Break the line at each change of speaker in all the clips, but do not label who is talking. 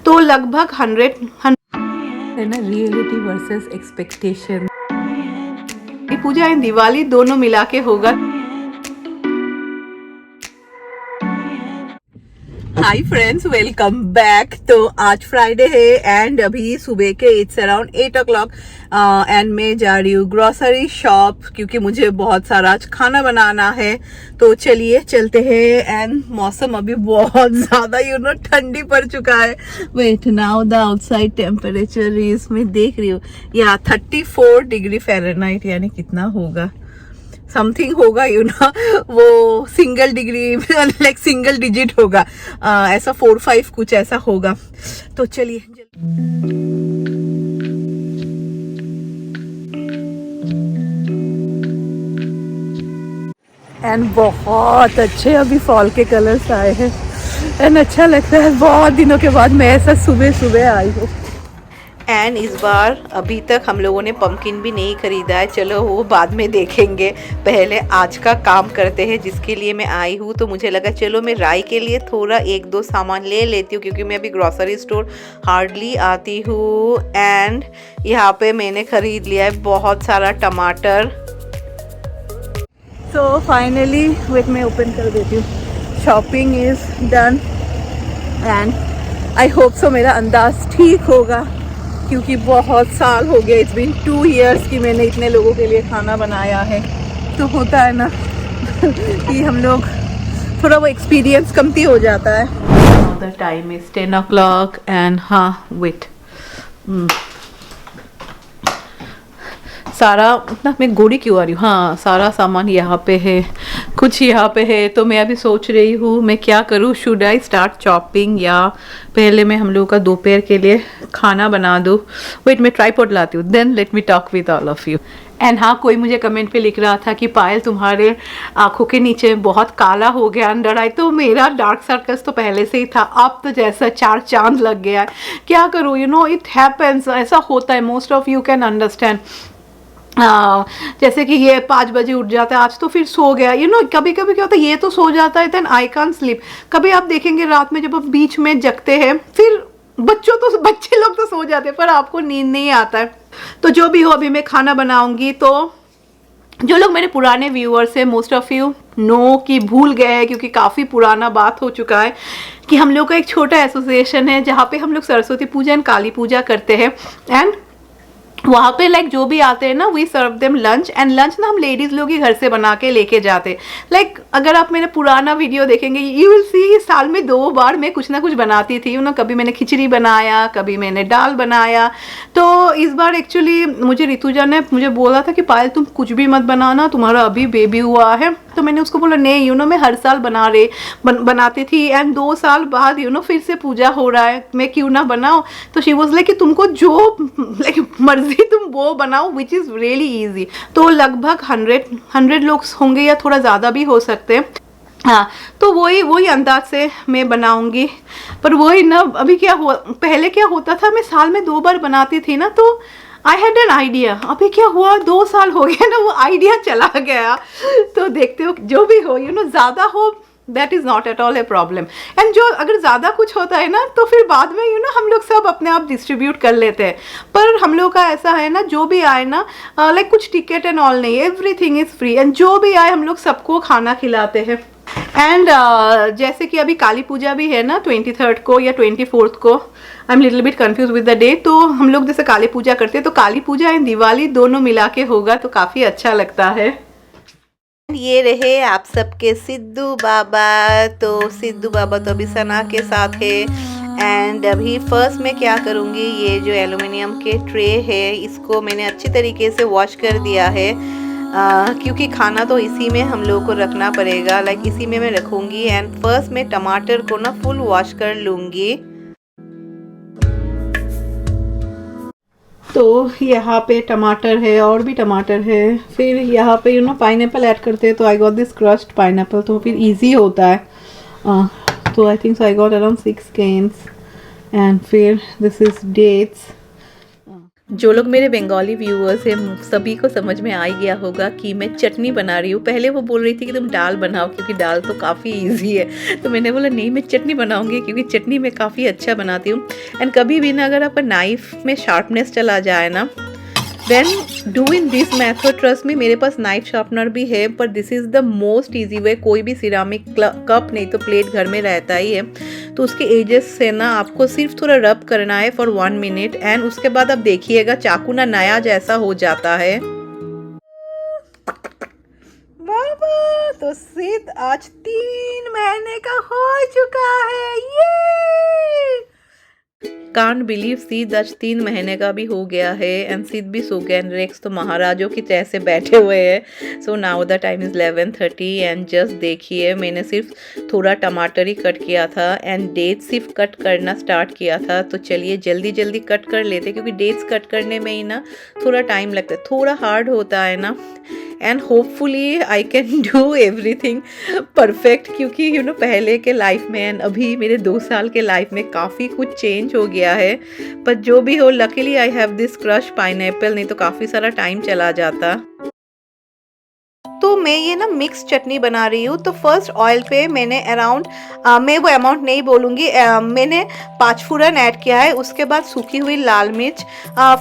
तो लगभग 100 है ना, reality versus expectation. Puja and Diwali दोनों मिला के होगा। Hi friends, welcome back. तो आज फ्राइडे है एंड अभी सुबह के इट्स अराउंड 8 o'clock एंड मैं जा रही हूँ ग्रोसरी शॉप क्योंकि मुझे बहुत सारा आज खाना बनाना है। तो चलिए चलते हैं। एंड मौसम अभी बहुत ज्यादा ठंडी पड़ चुका है। Wait now the outside temperature is, मैं देख रही हूँ या 34 डिग्री फ़ारेनहाइट, यानी कितना होगा, समथिंग होगा वो single degree like single digit होगा, ऐसा 4-5 कुछ ऐसा होगा। तो चलिए एंड बहुत अच्छे अभी फॉल के कलर्स आए हैं एंड अच्छा लगता है। बहुत दिनों के बाद मैं ऐसा सुबह सुबह आई हूँ। एंड इस बार अभी तक हम लोगों ने पम्पकिन भी नहीं खरीदा है, चलो वो बाद में देखेंगे, पहले आज का काम करते हैं जिसके लिए मैं आई हूँ। तो मुझे लगा चलो मैं राई के लिए थोड़ा 1-2 सामान ले लेती हूँ क्योंकि मैं अभी ग्रॉसरी स्टोर हार्डली आती हूँ। एंड यहाँ पे मैंने ख़रीद लिया है बहुत सारा टमाटर। तो फाइनली वेट मैं ओपन कर देती हूँ। Shopping is done and I hope so मेरा अंदाज़ ठीक होगा क्योंकि बहुत साल हो गए, इट्स बीन 2 years कि मैंने इतने लोगों के लिए खाना बनाया है। तो होता है ना कि हम लोग थोड़ा वो एक्सपीरियंस कमती हो जाता है। The time is 10 o'clock and हाँ वेट सारा ना, मैं गोड़ी क्यों आ रही हूँ, हाँ सारा सामान यहाँ पे है, कुछ यहाँ पे है। तो मैं अभी सोच रही हूँ मैं क्या करूँ, शुड आई स्टार्ट चॉपिंग या पहले मैं हम लोगों का दोपहर के लिए खाना बना दूँ। वेट मैं ट्राइपॉड लाती हूँ, then let me talk with all of you. And हाँ, कोई मुझे कमेंट पे लिख रहा था कि पायल तुम्हारे आंखों के नीचे बहुत काला हो गया अंडर आई। तो मेरा डार्क सर्कल्स तो पहले से ही था, अब तो जैसा 4 चांद लग गया है। क्या करूँ, इट हैपेंस, ऐसा होता है, most of you can understand. जैसे कि ये 5 बजे उठ जाता है, आज तो फिर सो गया। कभी कभी क्या होता है, ये तो सो जाता है, देन आई कांट स्लीप। कभी आप देखेंगे रात में जब आप बीच में जगते हैं, फिर बच्चे लोग तो सो जाते हैं पर आपको नींद नहीं आता है। तो जो भी हो, अभी मैं खाना बनाऊंगी। तो जो लोग मेरे पुराने व्यूअर्स हैं, मोस्ट ऑफ यू नो कि भूल गए हैं क्योंकि काफ़ी पुराना बात हो चुका है कि हम लोग का एक छोटा एसोसिएशन है जहाँ पे हम लोग सरस्वती पूजा एंड काली पूजा करते हैं। एंड वहाँ पे लाइक जो भी आते हैं ना, we serve them lunch. And lunch ना हम लेडीज़ लोग ही घर से बना के लेके जाते। लाइक अगर आप मेरा पुराना वीडियो देखेंगे, यू विल सी साल में 2 बार मैं कुछ ना कुछ बनाती थी। कभी मैंने खिचड़ी बनाया, कभी मैंने दाल बनाया। तो इस बार एक्चुअली मुझे ऋतुजा ने मुझे बोला था कि पायल तुम कुछ भी मत बनाना, तुम्हारा अभी बेबी हुआ है। तो मैंने उसको बोला नहीं, मैं हर साल बनाती थी। एंड 2 साल बाद फिर से पूजा हो रहा है, मैं क्यों ना बनाऊँ। तो शी वॉज लाइक कि तुमको जो लाइक मर्जी तुम वो बनाओ, विच इज़ रियली ईजी। तो लगभग 100 लोग होंगे या थोड़ा ज़्यादा भी हो सकते हैं। हाँ, तो वही अंदाज से मैं बनाऊंगी। पर वही ना, अभी क्या हुआ, पहले क्या होता था, मैं साल में 2 बार बनाती थी ना, तो आई हैड एन आइडिया। अभी क्या हुआ, 2 साल हो गया ना, वो आइडिया चला गया। तो देखते हो, जो भी हो ज़्यादा हो, that is not at all a problem. And जो अगर ज़्यादा कुछ होता है ना, तो फिर बाद में हम लोग सब अपने आप डिस्ट्रीब्यूट कर लेते हैं। पर हम लोग का ऐसा है ना, जो भी आए ना, लाइक कुछ टिकट एंड ऑल नहीं, एवरीथिंग इज़ फ्री। एंड जो भी आए हम लोग सबको खाना खिलाते हैं। एंड जैसे कि अभी काली पूजा भी है ना 23rd को या 24th को, I am little bit confuse with the day. तो हम लोग जैसे काली पूजा करते हैं, तो काली पूजा एंड दिवाली दोनों मिला के होगा, तो काफ़ी अच्छा लगता है। ये रहे आप सबके सिद्धू बाबा। तो सिद्धू बाबा तो अभी सना के साथ है। एंड अभी फर्स्ट मैं क्या करूँगी, ये जो एल्युमिनियम के ट्रे है इसको मैंने अच्छी तरीके से वॉश कर दिया है, क्योंकि खाना तो इसी में हम लोगों को रखना पड़ेगा, लाइक इसी में मैं रखूँगी। एंड फर्स्ट मैं टमाटर को ना फुल वॉश कर लूँगी। तो यहाँ पे टमाटर है और भी टमाटर है। फिर यहाँ पे पाइनएप्पल ऐड करते हैं, तो I got this crushed pineapple, तो फिर इजी होता है। तो I think so I got around 6 canes। And फिर दिस इज डेट्स। जो लोग मेरे बंगाली व्यूअर्स हैं सभी को समझ में आ ही गया होगा कि मैं चटनी बना रही हूँ। पहले वो बोल रही थी कि तुम दाल बनाओ क्योंकि दाल तो काफ़ी इजी है, तो मैंने बोला नहीं मैं चटनी बनाऊंगी क्योंकि चटनी मैं काफ़ी अच्छा बनाती हूँ। एंड कभी भी ना अगर आपका नाइफ में शार्पनेस चला जाए ना, then do in this method, trust me मेरे पास नाइफ शार्पनर भी है पर this is the most easy way. कोई भी सिरामिक कप नहीं तो प्लेट घर में रहता ही है, तो उसके एजेस से ना आपको सिर्फ थोड़ा रब करना है फॉर 1 मिनट एंड उसके बाद आप देखिएगा चाकू ना नया जैसा हो जाता है। बाबा तो सिद्ध आज 3 महीने का हो चुका है, ये कांट बिलीव सिद्ध आज 3 महीने का भी हो गया है एंड सिद्ध भी सो गया एंड रेक्स तो महाराजों की तरह से बैठे हुए हैं। So now the time is 11:30 and just देखिए मैंने सिर्फ थोड़ा टमाटर ही कट किया था एंड डेट्स सिर्फ कट करना स्टार्ट किया था। तो चलिए जल्दी जल्दी कट कर लेते क्योंकि डेट्स कट करने में ही ना थोड़ा टाइम लगता है, थोड़ा हार्ड होता है ना। And hopefully I can do everything perfect क्योंकि यू नो पहले के लाइफ में एंड अभी मेरे 2 साल के लाइफ में काफ़ी कुछ चेंज हो गया है। पर जो भी हो luckily I have this crush pineapple, नहीं तो काफ़ी सारा टाइम चला जाता। तो मैं ये ना मिक्स चटनी बना रही हूँ। तो फर्स्ट ऑयल पे मैंने अराउंड मैं वो अमाउंट नहीं बोलूँगी, मैंने 5 फूरन ऐड किया है, उसके बाद सूखी हुई लाल मिर्च,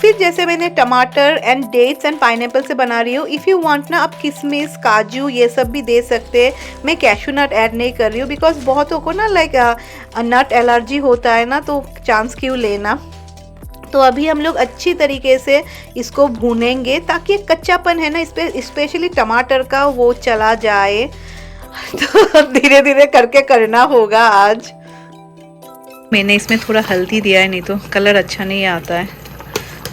फिर जैसे मैंने टमाटर एंड डेट्स एंड पाइनएप्पल से बना रही हूँ। इफ़ यू वांट ना आप किशमिश काजू ये सब भी दे सकते हैं। मैं कैशू नट ऐड नहीं कर रही हूँ बिकॉज बहुतों को ना लाइक नट एलर्जी होता है ना, तो चांस क्यों लेना। तो अभी हम लोग अच्छी तरीके से इसको भूनेंगे ताकि कच्चापन है ना इस पे स्पेशली टमाटर का वो चला जाए। तो धीरे धीरे करके करना होगा आज। मैंने इसमें थोड़ा हल्दी दिया है, नहीं तो कलर अच्छा नहीं आता है।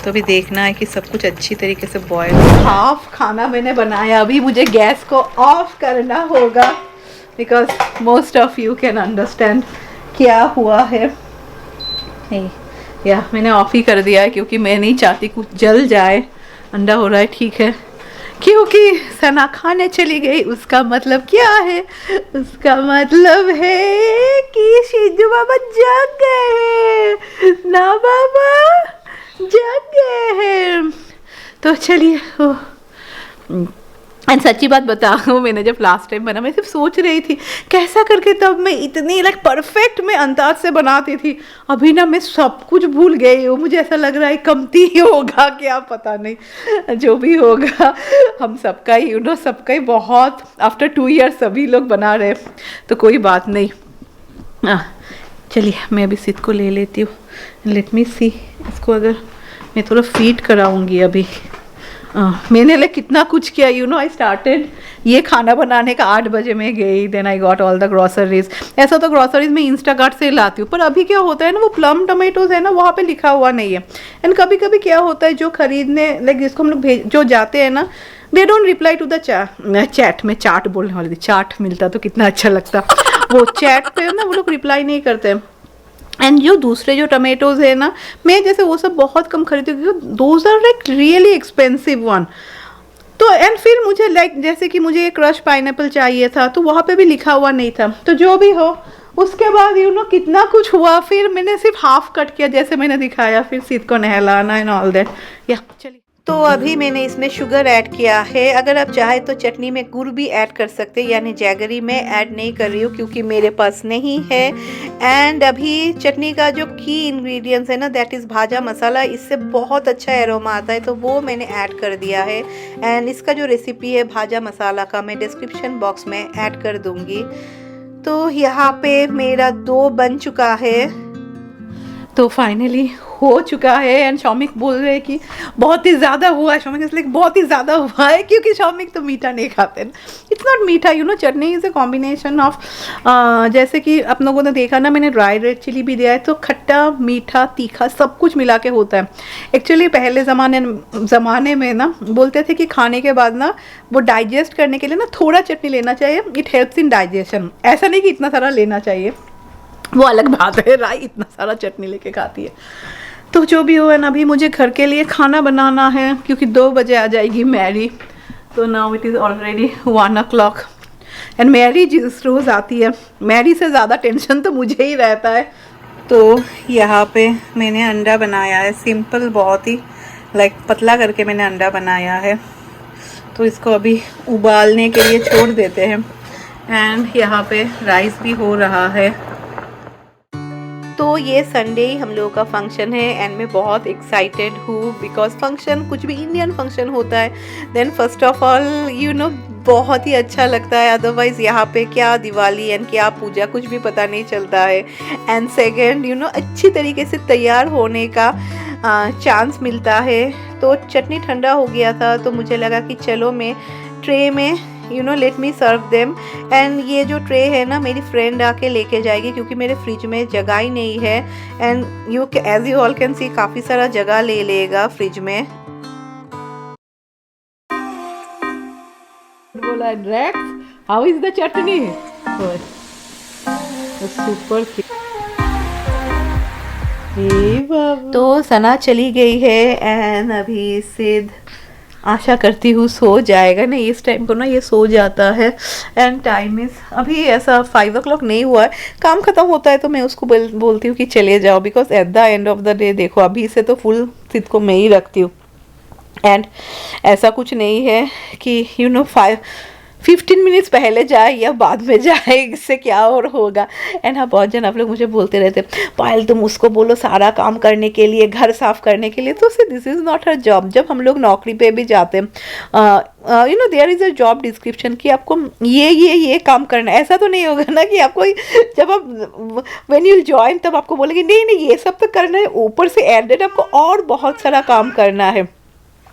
तो अभी देखना है कि सब कुछ अच्छी तरीके से बॉयल। हाफ खाना मैंने बनाया, अभी मुझे गैस को ऑफ करना होगा because most of you can understand क्या हुआ है। नहीं या मैंने ऑफ ही कर दिया है क्योंकि मैं नहीं चाहती कुछ जल जाए। अंडा हो रहा है ठीक है, क्योंकि सना खाने चली गई उसका मतलब क्या है, उसका मतलब है कि शिजू बाबा जग गए हैं ना, बाबा जग गए हैं। तो चलिए एंड सच्ची बात बताऊँ, मैंने जब लास्ट टाइम बना मैं सिर्फ सोच रही थी कैसा करके तब मैं इतनी लाइक परफेक्ट में अंदाज से बनाती थी। अभी ना मैं सब कुछ भूल गई हूँ, मुझे ऐसा लग रहा है कमती ही होगा क्या पता नहीं, जो भी होगा हम सबका ही यू नो सबका ही बहुत आफ्टर 2 ईयर्स सभी लोग बना रहे, तो कोई बात नहीं। चलिए मैं अभी सिद्ध को ले लेती हूँ। लेट मी सी, इसको अगर मैं थोड़ा फीड कराऊँगी अभी। मैंने लाइक कितना कुछ किया यू नो। आई स्टार्टेड ये खाना बनाने का 8 बजे मैं गई, then I got all the groceries. ऐसा तो ग्रॉसरीज मैं इंस्टाकार्ट से लाती हूँ, पर अभी क्या होता है ना वो प्लम टमेटोज है ना वहाँ पे लिखा हुआ नहीं है। एंड कभी कभी क्या होता है जो खरीदने लाइक जिसको हम लोग जो जाते हैं ना, they don't reply to the chat. में चाट बोलने वाली थी, चाट मिलता तो कितना अच्छा लगता। वो चैट पे ना वो लोग रिप्लाई नहीं करते। एंड जो दूसरे जो टमेटोज़ है ना, मैं जैसे वो सब बहुत कम खरीदती हूँ क्योंकि those are like really expensive one. तो एंड फिर मुझे लाइक जैसे कि मुझे एक क्रश पाइनएप्पल चाहिए था तो वहाँ पे भी लिखा हुआ नहीं था। तो जो भी हो उसके बाद यू नो कितना कुछ हुआ, फिर मैंने सिर्फ हाफ कट किया जैसे मैंने दिखाया, फिर सिद्ध को नहलाना एंड ऑल दैट। या चलिए, तो अभी मैंने इसमें शुगर ऐड किया है। अगर आप चाहे तो चटनी में गुड़ भी ऐड कर सकते हैं, यानी जैगरी में ऐड नहीं कर रही हूँ क्योंकि मेरे पास नहीं है। एंड अभी चटनी का जो की इंग्रेडिएंट्स है ना दैट इज़ भाजा मसाला, इससे बहुत अच्छा एरोमा आता है तो वो मैंने ऐड कर दिया है। एंड इसका जो रेसिपी है भाजा मसाला का मैं डिस्क्रिप्शन बॉक्स में ऐड कर दूँगी। तो यहाँ पे मेरा 2 बन चुका है, तो फाइनली हो चुका है। एंड शौमिक बोल रहे हैं कि बहुत ही ज़्यादा हुआ है। शौमिक इसलिए बहुत ही ज़्यादा हुआ है क्योंकि शौमिक तो मीठा नहीं खाते। इट्स नॉट मीठा you know, chutney is a combination of जैसे कि आप लोगों ने देखा ना मैंने ड्राई रेड चिली भी दिया है, तो खट्टा मीठा तीखा सब कुछ मिला के होता है। एक्चुअली पहले ज़माने में ना बोलते थे कि खाने के बाद ना वो डाइजेस्ट करने के लिए ना थोड़ा चटनी लेना चाहिए, इट हेल्प्स इन डाइजेशन। ऐसा नहीं कि इतना सारा लेना चाहिए, वो अलग बात है। राई इतना सारा चटनी लेके खाती है। तो जो भी हो, ना अभी मुझे घर के लिए खाना बनाना है क्योंकि 2 बजे आ जाएगी मैरी। तो now it is already 1 o'clock and Mary जिस रोज़ आती है, मैरी से ज़्यादा टेंशन तो मुझे ही रहता है। तो यहाँ पे मैंने अंडा बनाया है, सिंपल बहुत ही लाइक पतला करके मैंने अंडा बनाया है, तो इसको अभी उबालने के लिए छोड़ देते हैं। एंड यहाँ पे राइस भी हो रहा है। तो ये संडे ही हम लोगों का फंक्शन है एंड मैं बहुत एक्साइटेड हूँ बिकॉज फंक्शन कुछ भी इंडियन फंक्शन होता है then first of all you know बहुत ही अच्छा लगता है, अदरवाइज़ यहाँ पे क्या दिवाली एंड क्या पूजा कुछ भी पता नहीं चलता है। एंड सेकंड यू नो अच्छी तरीके से तैयार होने का चांस मिलता है। तो चटनी ठंडा हो गया था तो मुझे लगा कि चलो मैं ट्रे में you know let me serve them. And ये जो ट्रे है ना मेरी फ्रेंड आके लेके जाएगी क्योंकि मेरे फ्रिज में जगह ही नहीं है। And you as you all can see काफ़ी सारा जगह ले लेगा फ्रिज में। बोला Rex how is the chutney, super. तो सना चली गई है एंड अभी सिद्ध आशा करती हूँ सो जाएगा। नहीं इस टाइम को ना ये सो जाता है। एंड टाइम इज़ अभी ऐसा 5 o'clock नहीं हुआ है, काम ख़त्म होता है तो मैं उसको बोलती हूँ कि चले जाओ because at the end of the day देखो अभी से तो फुल सिद्ध को मैं ही रखती हूँ। एंड ऐसा कुछ नहीं है कि यू नो 15 मिनट्स पहले जाए या बाद में जाए, इससे क्या और होगा। एंड हाँ बहुत जन आप लोग मुझे बोलते रहते पायल तुम उसको बोलो सारा काम करने के लिए, घर साफ़ करने के लिए, तो this is not her job. जब हम लोग नौकरी पे भी जाते हैं you know there is a job description कि आपको ये काम करना है। ऐसा तो नहीं होगा ना कि आपको जब आप व्हेन यू जॉइन तब आपको बोलेंगे नहीं ये सब तो करना है, ऊपर से एडेड आपको और बहुत सारा काम करना है।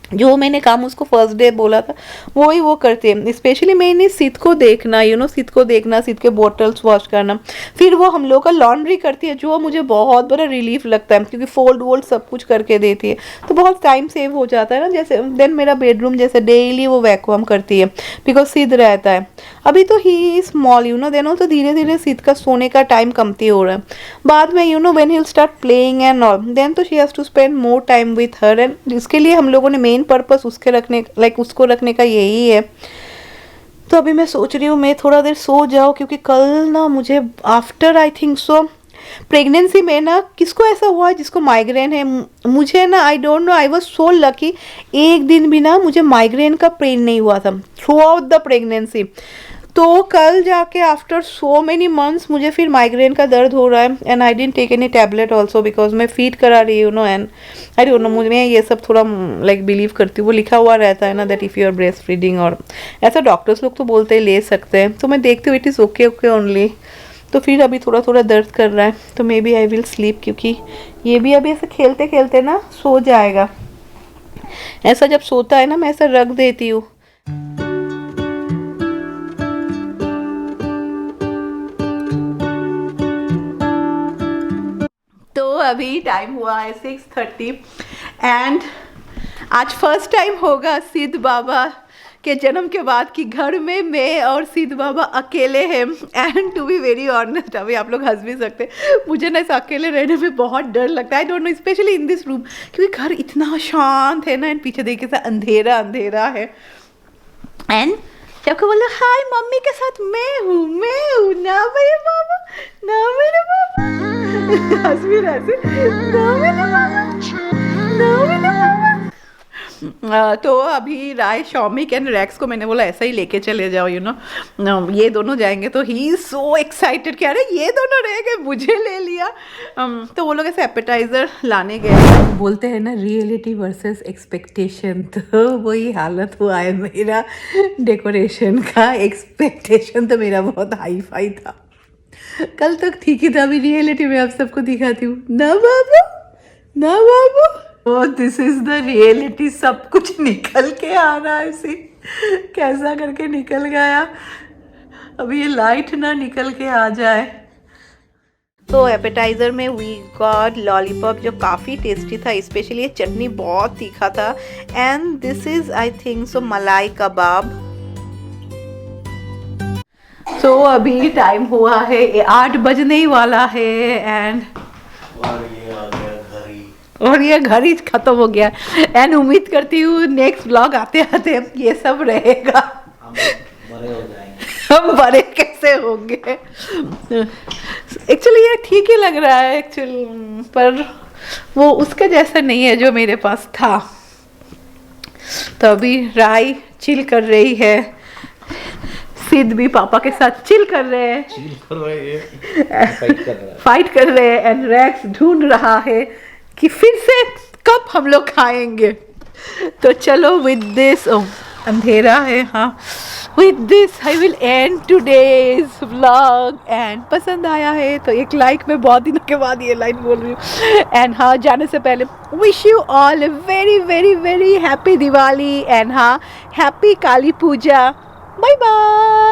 जो मैंने काम उसको फर्स्ट डे बोला था वो करते हैं। स्पेशली मैंने सिद्ध को देखना यू नो सिद्ध को देखना, सिद्ध के बोटल्स वॉश करना, फिर वो हम लोग का लॉन्ड्री करती है जो मुझे बहुत बड़ा रिलीफ लगता है क्योंकि फोल्ड वोल्ड सब कुछ करके देती है तो बहुत टाइम सेव हो जाता है ना। जैसे देन मेरा बेडरूम जैसे डेली वो वैक्यूम करती है बिकॉज सिद्ध रहता है। अभी तो ही स्मॉल यू नो देन तो धीरे धीरे सिद्ध का सोने का टाइम कमती हो रहा है। बाद में you know when he will start playing and all then तो she has to spend more time with her. And इसके लिए हम लोगों ने मेन पर्पस उसके रखने उसको रखने का यही है। तो अभी मैं सोच रही हूँ मैं थोड़ा देर सो जाऊँ क्योंकि कल ना मुझे after I think so pregnancy में ना किसको ऐसा हुआ है जिसको माइग्रेन है, मुझे ना आई don't no I was so lucky एक दिन भी ना मुझे माइग्रेन का पेन नहीं हुआ था थ्रू आउट द प्रेगनेंसी। तो कल जाके आफ्टर सो मेनी मंथ्स मुझे फिर माइग्रेन का दर्द हो रहा है and I didn't take any tablet also because मैं फीड करा रही हूँ no. And I don't know मैं ये सब थोड़ा लाइक बिलीव करती हूँ, वो लिखा हुआ रहता है ना that if you are breastfeeding और ऐसा डॉक्टर्स लोग तो बोलते हैं ले सकते हैं। तो मैं देखती हूँ इट इज़ ओके ओनली। तो फिर अभी थोड़ा थोड़ा दर्द कर रहा है तो maybe I will sleep क्योंकि ये भी अभी ऐसे खेलते खेलते ना सो जाएगा। ऐसा जब सोता है ना मैं ऐसा रख देती हूँ। तो अभी टाइम हुआ है 6:30 एंड आज फर्स्ट टाइम होगा सिद्ध बाबा के जन्म के बाद कि घर में मैं और सिद्ध बाबा अकेले हैं। And to be very honest अभी आप लोग हंस भी सकते मुझे ना इस अकेले रहने में बहुत डर लगता है। आई don't no specially in this room क्योंकि घर इतना शांत है ना एंड पीछे देखिए से अंधेरा अंधेरा है। एंड जब को बोलो हाय मम्मी के साथ मैं हूँ ना मेरे बाबा ना मेरे बाबा हंस भी रहे ना मेरे बाबा ना मेरे बाबा। तो अभी राय शौमिक एंड रैक्स को मैंने बोला ऐसा ही लेके चले जाओ यू नो ये दोनों जाएंगे तो ही इज सो एक्साइटेड कि अरे ये दोनों रह गए मुझे ले लिया। तो वो लोग ऐसे एपेटाइजर लाने गए। बोलते हैं ना रियलिटी वर्सेस एक्सपेक्टेशन, तो वही हालत हुआ है मेरा डेकोरेशन का। एक्सपेक्टेशन तो मेरा बहुत हाई फाई था, कल तक ठीक ही था, अभी रियलिटी में आप सबको दिखाती हूँ ना बाबू ना बाबू। दिस इज द रियलिटी, सब कुछ निकल के आ रहा है इसे कैसा करके निकल गया। अभी ये लाइट ना निकल के आ जाए। तो एपेटाइजर में वी गॉट लॉलीपॉप जो काफ़ी टेस्टी था, स्पेशली ये चटनी बहुत तीखा था। And this is I think so मलाई कबाब। तो अभी टाइम हुआ है 8 बजने ही वाला है एंड और ये घर ही खत्म हो गया। एंड उम्मीद करती हूँ नेक्स्ट व्लॉग आते आते ये सब रहेगा। हम बड़े हो जाएंगे। हम बड़े कैसे होंगे एक्चुअली ये ठीक ही लग रहा है एक्चुअली, पर वो उसके जैसा नहीं है जो मेरे पास था। तो अभी राई चिल कर रही है, सिद्ध भी पापा के साथ चिल कर रहे हैं, फाइट कर रहे हैं एंड रैक्स ढूंढ रहा है कि फिर से कब हम लोग खाएंगे। तो चलो विद दिस, अंधेरा है हाँ, with this I will and today's vlog. And पसंद आया है तो एक लाइक, मैं बहुत दिनों के बाद ये लाइन बोल रही हूँ। एंड हाँ, जाने से पहले wish you all a very very very happy Diwali and हाँ, happy Kali Puja. Bye bye.